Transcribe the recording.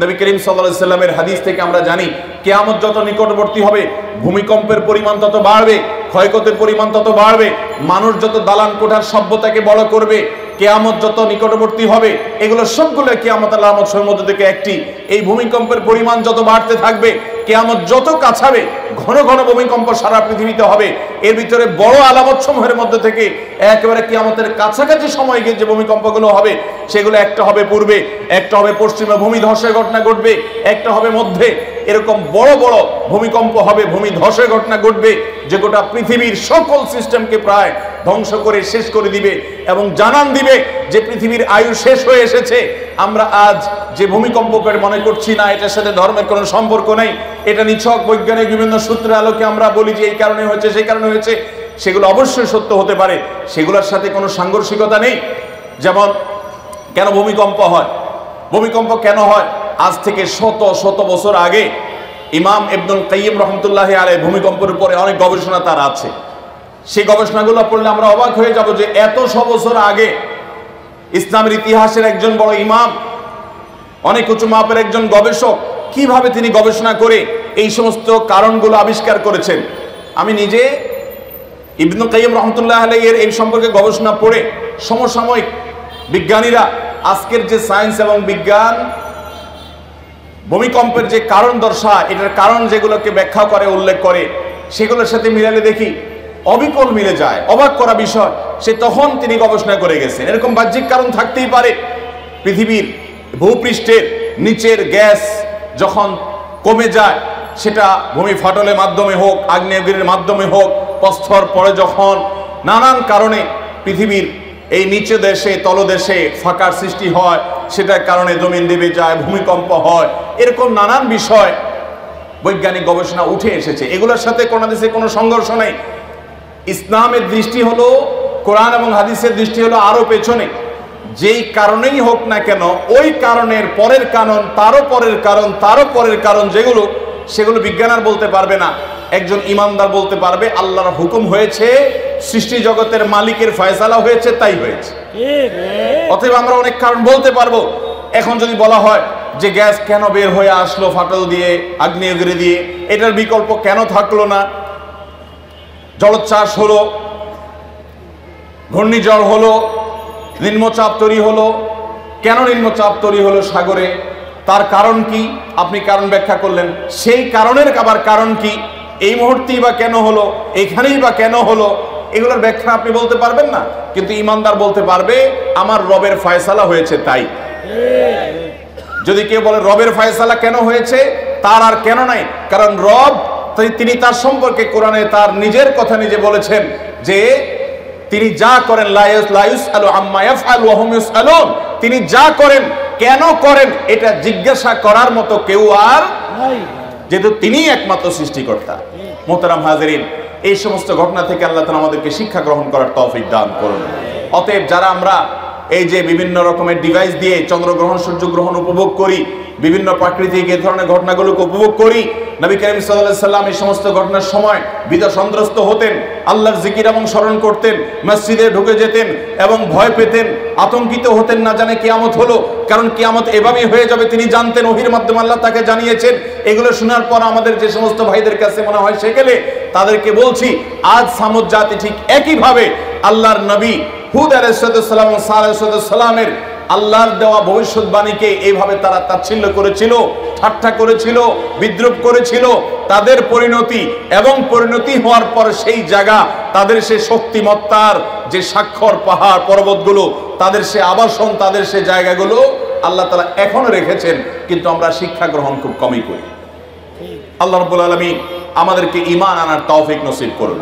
নবী করিম সাল্লাল্লাহু আলাইহি সাল্লামের হাদিস থেকে আমরা জানি কিয়ামত যত নিকটবর্তী হবে ভূমিকম্পের পরিমাণ তত বাড়বে, ক্ষয়ক্ষতির পরিমাণ তত বাড়বে, মানুষ যত দালান কোঠার সভ্যতাকে বড় করবে, কিয়ামত যত নিকটবর্তী হবে, এগুলো সবগুলো কিয়ামত আলামত সমূহের মধ্যে থেকে একটি। এই ভূমিকম্পের পরিমাণ যত বাড়তে থাকবে, কিয়ামত যত কাছাবে, ঘন ঘন ভূমিকম্প সারা পৃথিবীতে হবে। এর ভিতরে বড় আলামত সমূহের মধ্যে থেকে একেবারে কিয়ামতের কাছাকাছি সময় গিয়ে যে ভূমিকম্পগুলো হবে, সেগুলো একটা হবে পূর্বে, একটা হবে পশ্চিমে ভূমি ধসের ঘটনা ঘটবে, একটা হবে মধ্যে। এরকম বড় বড় ভূমিকম্প হবে, ভূমি ধসের ঘটনা ঘটবে, যে গোটা পৃথিবীর সকল সিস্টেমকে প্রায় ধ্বংস করে শেষ করে দিবে এবং জানান দিবে যে পৃথিবীর আয়ু শেষ হয়ে এসেছে। আমরা আজ যে ভূমিকম্পকে মনে করছি না, এটার সাথে ধর্মের কোনো সম্পর্ক নেই, এটা নিছক বৈজ্ঞানিক বিভিন্ন সূত্রের আলোকে আমরা বলি যে এই কারণে হয়েছে, সেই কারণে হয়েছে, সেগুলো অবশ্যই সত্য হতে পারে, সেগুলোর সাথে কোনো সাংঘর্ষিকতা নেই। যেমন কেন ভূমিকম্প হয়, ভূমিকম্প কেন হয়? আজ থেকে শত শত বছর আগে ইমাম ইবনুল কাইয়িম রাহমাতুল্লাহি আলাইহি ভূমিকম্পের উপরে অনেক গবেষণা তার আছে। সেই গবেষণাগুলো পড়লে আমরা অবাক হয়ে যাব যে এত বছর আগে ইসলামের ইতিহাসের একজন বড় ইমাম, অনেক উঁচু মাপের একজন গবেষক, কিভাবে তিনি গবেষণা করে এই সমস্ত কারণগুলো আবিষ্কার করেছেন। আমি নিজে ইবনুল কাইয়িম রাহমাতুল্লাহি আলাইহি এর এই সম্পর্কে গবেষণা পড়ে সমসাময়িক বিজ্ঞানীরা আজকের যে সায়েন্স এবং বিজ্ঞান ভূমিকম্পের যে কারণ দর্শায়, এটার কারণ যেগুলোকে ব্যাখ্যা করে, উল্লেখ করে, সেগুলোর সাথে মিলালে দেখি অবিকল মিলে যায়। অবাক করা বিষয়, সে তখন তিনি গবেষণা করে গেছেন। এরকম বাহ্যিক কারণ থাকতেই পারে। পৃথিবীর ভূপৃষ্ঠের নিচের গ্যাস যখন কমে যায়, সেটা ভূমি ফাটলের মাধ্যমে হোক, আগ্নেয়গিরির মাধ্যমে হোক, প্রস্তর পরে যখন নানান কারণে পৃথিবীর এই নিচে দেশে তলদেশে ফাঁকার সৃষ্টি হয়, সেটার কারণে জমিন দেবে যায়, ভূমিকম্প হয়। এরকম নানান বিষয় বৈজ্ঞানিক গবেষণা উঠে এসেছে। এগুলোর সাথে কোনো দেশে কোনো সংঘর্ষ নেই। ইসলামের দৃষ্টি হলো, কোরআন এবং হাদিসের দৃষ্টি হলো আরো পেছনে। যেই কারণেই হোক না কেন, ওই কারণের পরের কারণ, তারও পরের কারণ, তারও পরের কারণ, যেগুলো সেগুলো বিজ্ঞান আর বলতে পারবে না। একজন ইমানদার বলতে পারবে আল্লাহর হুকুম হয়েছে, সৃষ্টি জগতের মালিকের ফয়সালা হয়েছে, তাই হয়েছে। অতএব আমরা অনেক কারণ বলতে পারবো। এখন যদি বলা হয় যে গ্যাস কেন বের হয়ে আসলো ফাটল দিয়ে, আগ্নেয়গিরি দিয়ে, এটার বিকল্প কেন থাকলো না? জলোচ্ছ্বাস হলো, ঘূর্ণিঝড় হলো, নিম্নচাপ তৈরি হলো, কেন নিম্নচাপ তৈরি হলো সাগরে? তার কারণ কি? আপনি কারণ ব্যাখ্যা করলেন, সেই কারণের আবার কারণ কি? এই মুহূর্তেই বা কেন হলো, এখানেই বা কেন হলো? এগুলোর ব্যাখ্যা আপনি বলতে পারবেন না। কিন্তু ইমানদার বলতে পারবে আমার রবের ফয়সালা হয়েছে তাই। যদি কেউ বলে রবের ফয়সালা কেন হয়েছে, তার আর কেন নাই, কারণ রব তিনি তার সম্পর্কে কোরআনে তার নিজের কথা নিজে বলেছেন যে তিনি যা করেন লা ইউসআলু আম্মা ইয়াফআলু ওয়া হুম ইউসআলুন, তিনি যা করেন কেন করেন এটা জিজ্ঞাসা করার মতো কেউ আর নাই, যেহেতু তিনিই একমাত্র সৃষ্টিকর্তা। মোহতারাম হাজিরিন, এই সমস্ত ঘটনা থেকে আল্লাহ তাআলা আমাদেরকে শিক্ষা গ্রহণ করার তৌফিক দান করুন। অতএব যারা আমরা এই যে বিভিন্ন রকমের ডিভাইস দিয়ে চন্দ্রগ্রহণ, সূর্যগ্রহণ উপভোগ করি, বিভিন্ন প্রাকৃতিক এই ধরনের ঘটনাগুলোকে উপভোগ করি, নবী করিম সাল্লাল্লাহু আলাইহি সাল্লাম এই সমস্ত ঘটনার সময় বিপদসন্ত্রস্ত হতেন, আল্লাহর জিকির এবং স্মরণ করতেন, মসজিদে ঢুকে যেতেন এবং ভয় পেতেন, আতঙ্কিত হতেন, না জানে কিয়ামত হলো। কারণ কিয়ামত এভাবেই হয়ে যাবে তিনি জানতেন, ওহীর মাধ্যমে আল্লাহ তাকে জানিয়েছেন। এগুলো শোনার পর আমাদের যে সমস্ত ভাইদের কাছে মনে হয় সেকেলে, তাদেরকে বলছি আজ সামুদ জাতি ঠিক একইভাবে আল্লাহর নবী হুদ আলাইহিস সালাম ও সালেহ আলাইহিস সালামের আল্লাহর দেওয়া ভবিষ্যৎবাণীকে এইভাবে তারা তাচ্ছিল্য করেছিল, ঠাট্টা করেছিল, বিদ্রুপ করেছিল। তাদের পরিণতি এবং পরিণতি হওয়ার পর সেই জায়গা, তাদের সে শক্তিমত্তার যে স্বাক্ষর, পাহাড় পর্বতগুলো, তাদের সে আবাসন, তাদের সে জায়গাগুলো আল্লাহ তাআলা এখনো রেখেছেন, কিন্তু আমরা শিক্ষা গ্রহণ খুব কমই করি। আল্লাহ রাব্বুল আলামিন আমাদেরকে ঈমান আনার তৌফিক নসিব করুন।